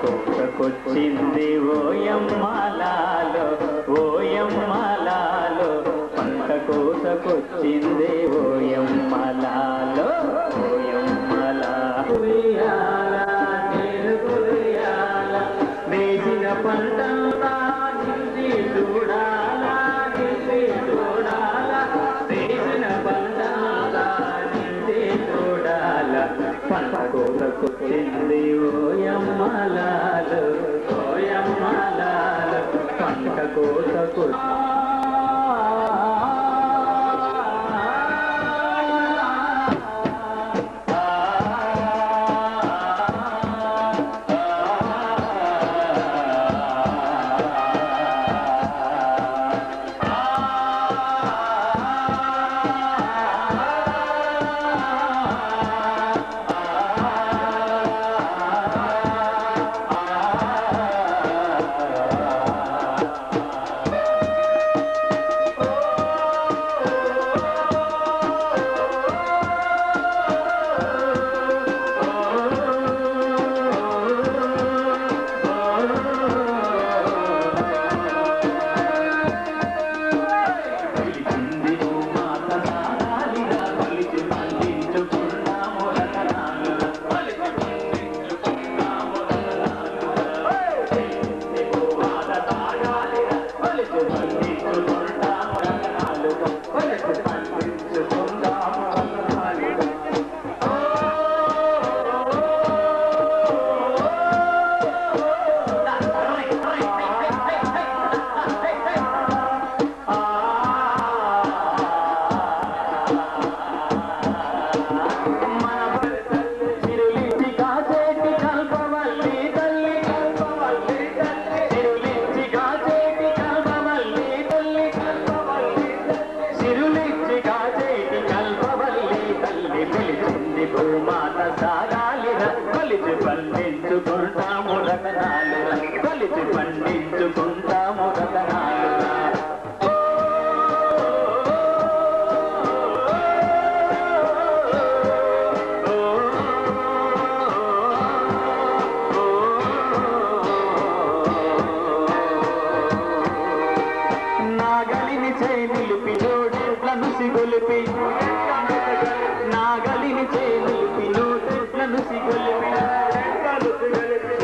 కోతకొచ్చింది ఓయమ్మలాలో ఓయమ్మలాలో పంట కోతకొచ్చింది ఓయమ్మలాలో ఓయమ్మలా నేను కొలియాల వేసిన పంటంతా నిండి చూడాలా నిండి చూడాలా వేసిన పంటంతా నిండి చూడాలా పంట కోతకొచ్చింది ఓయమ్మలాలో ఓయమ్మలాలో పంట కోతకొచ్చింది పండించుకుంటాము రతనాలు కలిసి పండించుకుంటాము రతనాలు నాగలిని చేయి నిలిపి నోటెట్లను సిగొలిపి నాగలిని చేయి నిలిపి నోటెట్లను సిగొలిపి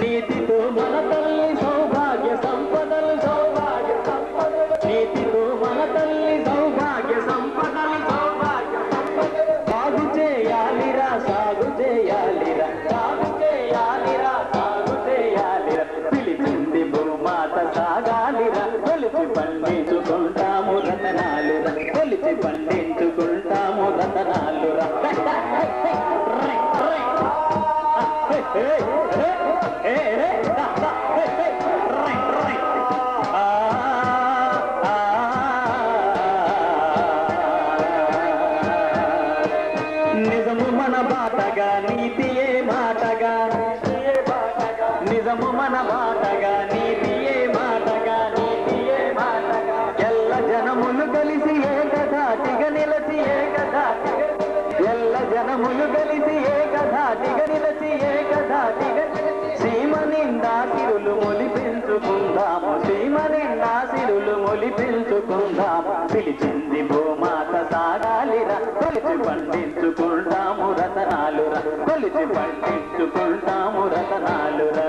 నీతితో మన తల్లి సౌభాగ్య సంపదలు సౌభాగ్య సంపదలు నీతితో మన తల్లి సౌభాగ్య సంపదలు సౌభాగ్య సంపదలు సాగు చేయాలిరా సాగు చేయాలిరా సాగు చేయాలిరా సాగు చేయాలిరా పిలిచింది భూమాత సాగాలిరా కొలిచి పండించుకుంటాము రతనాలురా కొలిచి పండించుకుంటాము రతనాలురా నిజము మన బాటగా నీతియే మాటగా నిజము మన బాటగా నీతియే మాటగా నీతియే మాటగా ఎల్ల జనములు కలిసి ఏకధాటిగా నిలచి ఏకధాటిగా ఎల్ల జనములు కలిసి ఏకధాటిగా నిలచి ఏకధాటిగా సీమ నిండా సిరులు మొలిపించుకుందాము సీమ నిండా సిరులు మొలిపించుకుందాము పిలిచింది భూమాత సాగాలిరా కొలిచి పండించుకుంటాము రతనాలురా కొలిచి పండించుకుంటాము రతనాలురా